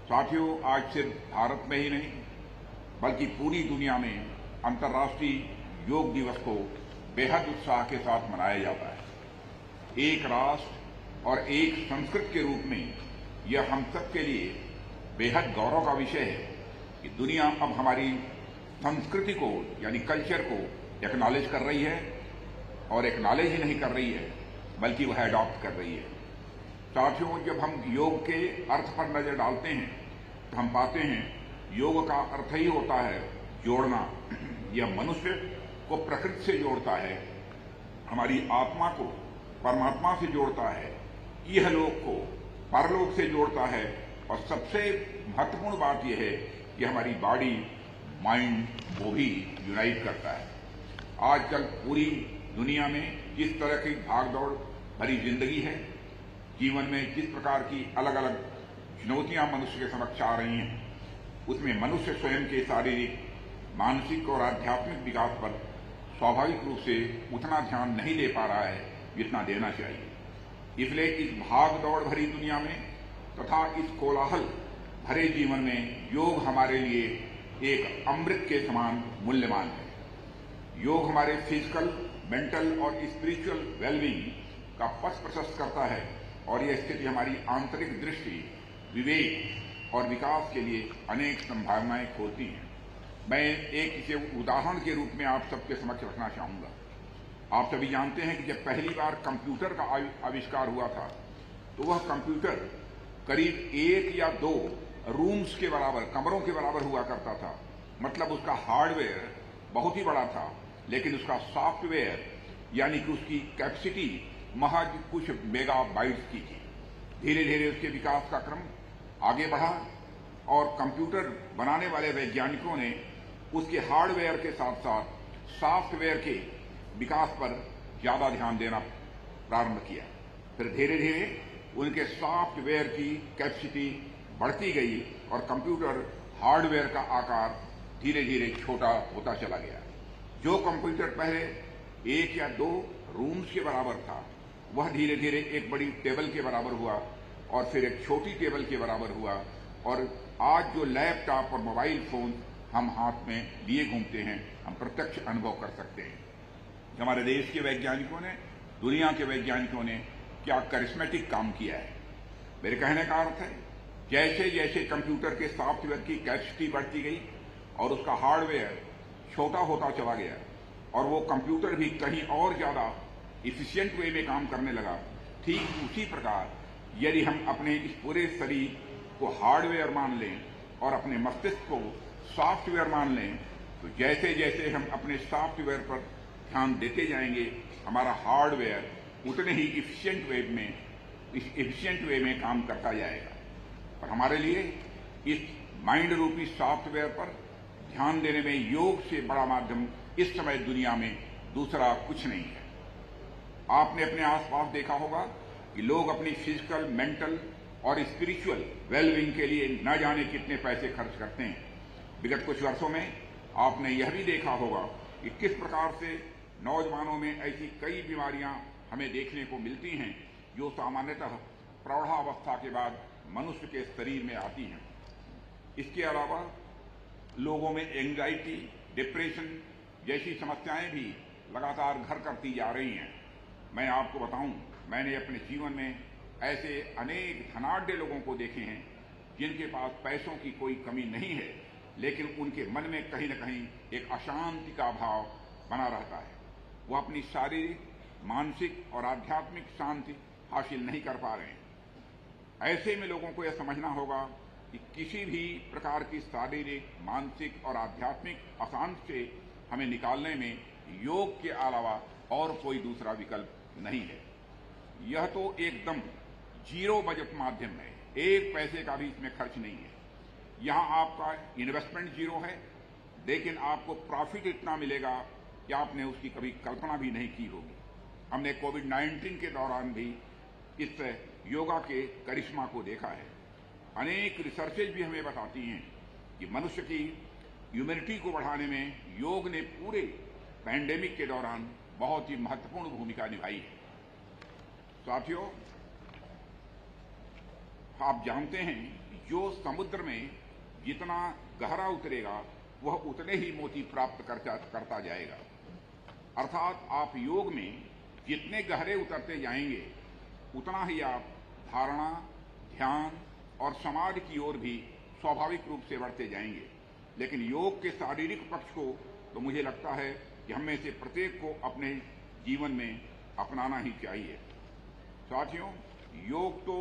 साथियों, आज सिर्फ भारत में ही नहीं बल्कि पूरी दुनिया में अंतर्राष्ट्रीय योग दिवस को बेहद उत्साह के साथ मनाया जाता है। एक राष्ट्र और एक संस्कृति के रूप में यह हम सब के लिए बेहद गौरव का विषय है कि दुनिया अब हमारी संस्कृति को यानी कल्चर को एक्नॉलेज कर रही है और एक्नॉलेज ही नहीं कर रही है बल्कि वह अडॉप्ट कर रही है। साथियों, जब हम योग के अर्थ पर नजर डालते हैं तो हम पाते हैं योग का अर्थ ही होता है जोड़ना। यह मनुष्य को प्रकृति से जोड़ता है, हमारी आत्मा को परमात्मा से जोड़ता है, यह लोक को परलोक से जोड़ता है और सबसे महत्वपूर्ण बात यह है कि हमारी बॉडी माइंड को भी यूनाइट करता है। आजकल पूरी दुनिया में जिस तरह की भागदौड़ भरी जिंदगी है, जीवन में जिस प्रकार की अलग अलग चुनौतियां मनुष्य के समक्ष आ रही हैं, उसमें मनुष्य स्वयं के शारीरिक, मानसिक और आध्यात्मिक विकास पर स्वाभाविक रूप से उतना ध्यान नहीं दे पा रहा है जितना देना चाहिए। इसलिए इस भाग दौड़ भरी दुनिया में तथा इस कोलाहल भरे जीवन में योग हमारे लिए एक अमृत के समान मूल्यवान है। योग हमारे फिजिकल, मेंटल और स्पिरिचुअल वेलबींग का पथ प्रशस्त करता है और यह स्थिति हमारी आंतरिक दृष्टि, विवेक और विकास के लिए अनेक संभावनाएं खोलती हैं। मैं एक इसे उदाहरण के रूप में आप सबके समक्ष रखना चाहूंगा। आप सभी जानते हैं कि जब पहली बार कंप्यूटर का आविष्कार हुआ था तो वह कंप्यूटर करीब 1 या 2 रूम्स के बराबर, कमरों के बराबर हुआ करता था। मतलब उसका हार्डवेयर बहुत ही बड़ा था, लेकिन उसका सॉफ्टवेयर यानी कि उसकी कैपेसिटी महज कुछ मेगाबाइट्स की थी। धीरे धीरे उसके विकास का क्रम आगे बढ़ा और कंप्यूटर बनाने वाले वैज्ञानिकों ने उसके हार्डवेयर के साथ साथ सॉफ्टवेयर के विकास पर ज्यादा ध्यान देना प्रारंभ किया। फिर धीरे धीरे उनके सॉफ्टवेयर की कैपेसिटी बढ़ती गई और कंप्यूटर हार्डवेयर का आकार धीरे धीरे छोटा होता चला गया। जो कंप्यूटर पहले 1 या 2 रूम्स के बराबर था, वह धीरे धीरे एक बड़ी टेबल के बराबर हुआ और फिर एक छोटी टेबल के बराबर हुआ और आज जो लैपटॉप और मोबाइल फोन हम हाथ में लिए घूमते हैं, हम प्रत्यक्ष अनुभव कर सकते हैं। हमारे देश के वैज्ञानिकों ने, दुनिया के वैज्ञानिकों ने क्या करिश्मेटिक काम किया है। मेरे कहने का अर्थ है, जैसे जैसे कंप्यूटर के सॉफ्टवेयर की कैपेसिटी बढ़ती गई और उसका हार्डवेयर छोटा होता चला गया और वो कंप्यूटर भी कहीं और ज्यादा इफिशिएंट वे में काम करने लगा, ठीक उसी प्रकार यदि हम अपने इस पूरे शरीर को हार्डवेयर मान लें और अपने मस्तिष्क को सॉफ्टवेयर मान लें, तो जैसे जैसे हम अपने सॉफ्टवेयर पर ध्यान देते जाएंगे, हमारा हार्डवेयर उतने ही इफिशिएंट वे में काम करता जाएगा। और हमारे लिए इस माइंड रूपी सॉफ्टवेयर पर ध्यान देने में योग से बड़ा माध्यम इस समय दुनिया में दूसरा कुछ नहीं है। आपने अपने आसपास देखा होगा कि लोग अपनी फिजिकल, मेंटल और स्पिरिचुअल वेलबींग के लिए न जाने कितने पैसे खर्च करते हैं। विगत कुछ वर्षों में आपने यह भी देखा होगा कि किस प्रकार से नौजवानों में ऐसी कई बीमारियां हमें देखने को मिलती हैं जो सामान्यतः प्रौढ़ावस्था के बाद मनुष्य के शरीर में आती हैं। इसके अलावा लोगों में एंजाइटी, डिप्रेशन जैसी समस्याएं भी लगातार घर करती जा रही हैं। मैं आपको बताऊं, मैंने अपने जीवन में ऐसे अनेक धनाढ्य लोगों को देखे हैं जिनके पास पैसों की कोई कमी नहीं है, लेकिन उनके मन में कहीं न कहीं एक अशांति का भाव बना रहता है। वो अपनी शारीरिक, मानसिक और आध्यात्मिक शांति हासिल नहीं कर पा रहे हैं। ऐसे में लोगों को यह समझना होगा कि किसी भी प्रकार की शारीरिक, मानसिक और आध्यात्मिक अशांति से हमें निकालने में योग के अलावा और कोई दूसरा विकल्प नहीं है। यह तो एकदम जीरो बजट माध्यम है, 1 पैसे का भी इसमें खर्च नहीं है। यहां आपका इन्वेस्टमेंट जीरो है, लेकिन आपको प्रॉफिट इतना मिलेगा कि आपने उसकी कभी कल्पना भी नहीं की होगी। हमने कोविड-19 के दौरान भी इस योगा के करिश्मा को देखा है। अनेक रिसर्चेज भी हमें बताती हैं कि मनुष्य की इम्यूनिटी को बढ़ाने में योग ने पूरे पैंडेमिक के दौरान बहुत ही महत्वपूर्ण भूमिका निभाई है। साथियों, आप जानते हैं जो समुद्र में जितना गहरा उतरेगा वह उतने ही मोती प्राप्त करता जाएगा। अर्थात आप योग में जितने गहरे उतरते जाएंगे उतना ही आप धारणा, ध्यान और समाधि की ओर भी स्वाभाविक रूप से बढ़ते जाएंगे। लेकिन योग के शारीरिक पक्ष को तो मुझे लगता है कि हम में से प्रत्येक को अपने जीवन में अपनाना ही चाहिए। साथियों, योग तो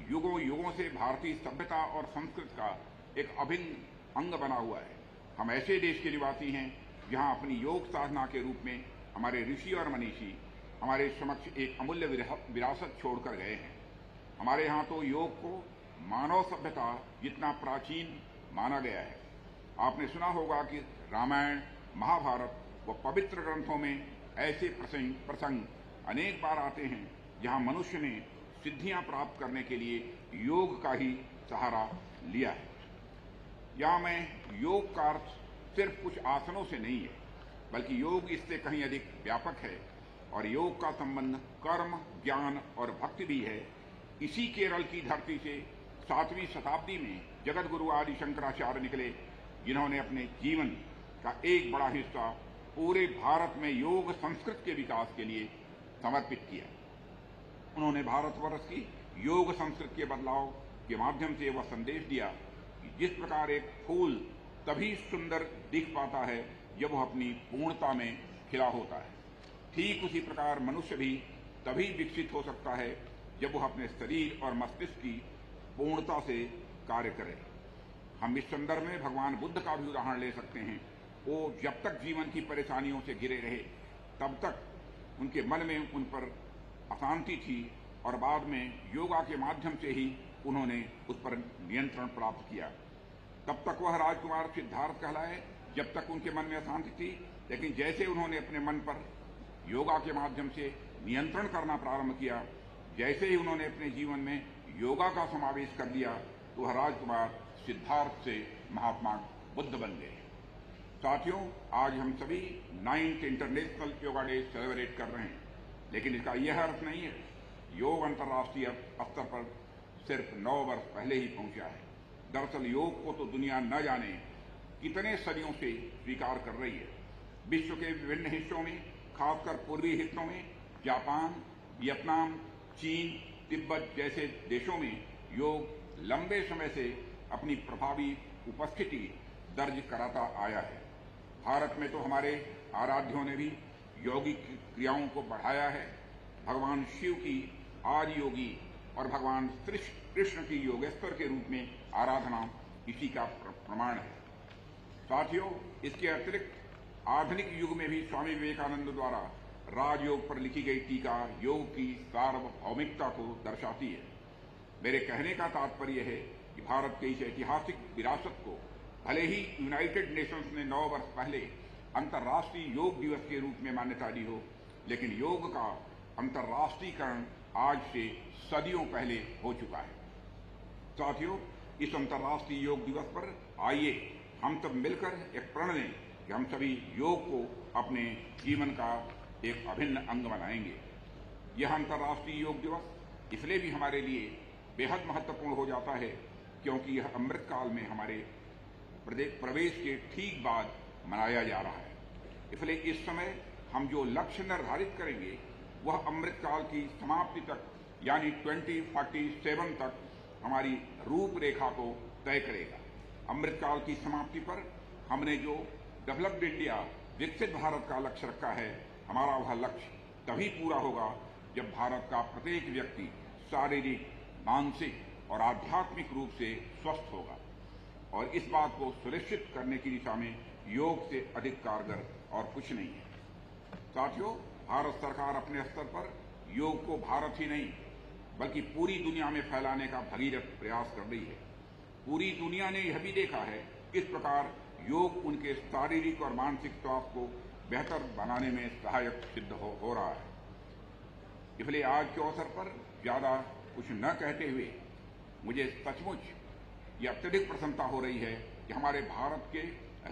युगों युगों से भारतीय सभ्यता और संस्कृति का एक अभिन्न अंग बना हुआ है। हम ऐसे देश के निवासी हैं जहां अपनी योग साधना के रूप में हमारे ऋषि और मनीषी हमारे समक्ष एक अमूल्य विरासत छोड़कर गए हैं। हमारे यहाँ तो योग को मानव सभ्यता जितना प्राचीन माना गया है। आपने सुना होगा कि रामायण, महाभारत व पवित्र ग्रंथों में ऐसे प्रसंग अनेक बार आते हैं जहां मनुष्य ने सिद्धियां प्राप्त करने के लिए योग का ही सहारा लिया है। यहाँ मैं योग का अर्थ सिर्फ कुछ आसनों से नहीं है, बल्कि योग इससे कहीं अधिक व्यापक है और योग का संबंध कर्म, ज्ञान और भक्ति भी है। इसी केरल की धरती से 7वीं शताब्दी में जगत गुरु आदि शंकराचार्य निकले, जिन्होंने अपने जीवन का एक बड़ा हिस्सा पूरे भारत में योग संस्कृति के विकास के लिए समर्पित किया। उन्होंने भारतवर्ष की योग संस्कृति के बदलाव के माध्यम से वह संदेश दिया कि जिस प्रकार एक फूल तभी सुंदर दिख पाता है जब वह अपनी पूर्णता में खिला होता है, ठीक उसी प्रकार मनुष्य भी तभी विकसित हो सकता है जब वह अपने शरीर और मस्तिष्क की पूर्णता से कार्य करे। हम इस संदर्भ में भगवान बुद्ध का भी उदाहरण ले सकते हैं। वो जब तक जीवन की परेशानियों से घिरे रहे तब तक उनके मन में उन पर अशांति थी और बाद में योगा के माध्यम से ही उन्होंने उस पर नियंत्रण प्राप्त किया। तब तक वह राजकुमार सिद्धार्थ कहलाए जब तक उनके मन में अशांति थी, लेकिन जैसे उन्होंने अपने मन पर योगा के माध्यम से नियंत्रण करना प्रारंभ किया, जैसे ही उन्होंने अपने जीवन में योगा का समावेश कर दिया, तो वह राजकुमार सिद्धार्थ से महात्मा बुद्ध बन गए। साथियों, आज हम सभी 9th international yoga day celebrate कर रहे हैं, लेकिन इसका यह अर्थ नहीं है योग अंतर्राष्ट्रीय स्तर पर सिर्फ 9 वर्ष पहले ही पहुंचा है। दरअसल योग को तो दुनिया न जाने कितने सदियों से स्वीकार कर रही है। विश्व के विभिन्न हिस्सों में, खासकर पूर्वी हिस्सों में, जापान, वियतनाम, चीन, तिब्बत जैसे देशों में योग लंबे समय से अपनी प्रभावी उपस्थिति दर्ज कराता आया है। भारत में तो हमारे आराध्यों ने भी यौगिक क्रियाओं को बढ़ाया है। भगवान शिव की आदि योगी और भगवान कृष्ण की योगेश्वर के रूप में आराधना इसी का प्रमाण है। साथियों, इसके अतिरिक्त आधुनिक युग में भी स्वामी विवेकानंद द्वारा राजयोग पर लिखी गई टीका योग की सार्वभौमिकता को दर्शाती है। मेरे कहने का तात्पर्य है कि भारत के इस ऐतिहासिक विरासत को भले ही यूनाइटेड नेशंस ने 9 वर्ष पहले अंतर्राष्ट्रीय योग दिवस के रूप में मान्यता दी हो, लेकिन योग का अंतर्राष्ट्रीयकरण आज से सदियों पहले हो चुका है। साथियों, इस अंतर्राष्ट्रीय योग दिवस पर आइए हम सब मिलकर एक प्रण लें कि हम सभी योग को अपने जीवन का एक अभिन्न अंग बनाएंगे। यह अंतर्राष्ट्रीय योग दिवस इसलिए भी हमारे लिए बेहद महत्वपूर्ण हो जाता है क्योंकि यह अमृत काल में हमारे प्रवेश के ठीक बाद मनाया जा रहा है। इसलिए इस समय हम जो लक्ष्य निर्धारित करेंगे वह अमृत काल की समाप्ति तक यानी 2047 तक हमारी रूपरेखा को तय करेगा। अमृत काल की समाप्ति पर हमने जो डेवलप्ड इंडिया, विकसित भारत का लक्ष्य रखा है, हमारा वह लक्ष्य तभी पूरा होगा जब भारत का प्रत्येक व्यक्ति शारीरिक, मानसिक और आध्यात्मिक रूप से स्वस्थ होगा। और इस बात को सुनिश्चित करने की दिशा में योग से अधिक कारगर और कुछ नहीं है। साथियों, भारत सरकार अपने स्तर पर योग को भारत ही नहीं बल्कि पूरी दुनिया में फैलाने का भगीरथ प्रयास कर रही है। पूरी दुनिया ने यह भी देखा है किस प्रकार योग उनके शारीरिक और मानसिक स्वास्थ्य को बेहतर बनाने में सहायक सिद्ध हो रहा है। इसलिए आज के अवसर पर ज्यादा कुछ न कहते हुए मुझे सचमुच ये अत्यधिक प्रसन्नता हो रही है कि हमारे भारत के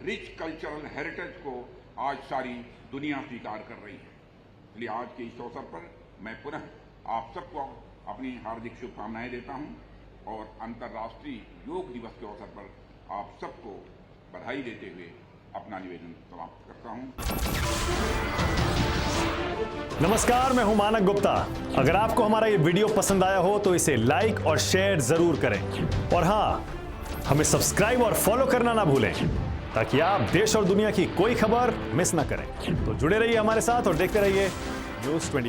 रिच कल्चरल हेरिटेज को आज सारी दुनिया स्वीकार कर रही है। इसलिए आज के इस अवसर पर मैं पुनः आप सबको अपनी हार्दिक शुभकामनाएं देता हूं। और अंतर्राष्ट्रीय योग दिवस के अवसर पर आप सबको बधाई देते हुए अपना निवेदन समाप्त करता हूं। नमस्कार, मैं हूं मानक गुप्ता। अगर आपको हमारा ये वीडियो पसंद आया हो तो इसे लाइक और शेयर जरूर करें और हां, हमें सब्सक्राइब और फॉलो करना ना भूलें ताकि आप देश और दुनिया की कोई खबर मिस ना करें। तो जुड़े रहिए हमारे साथ और देखते रहिए News 24।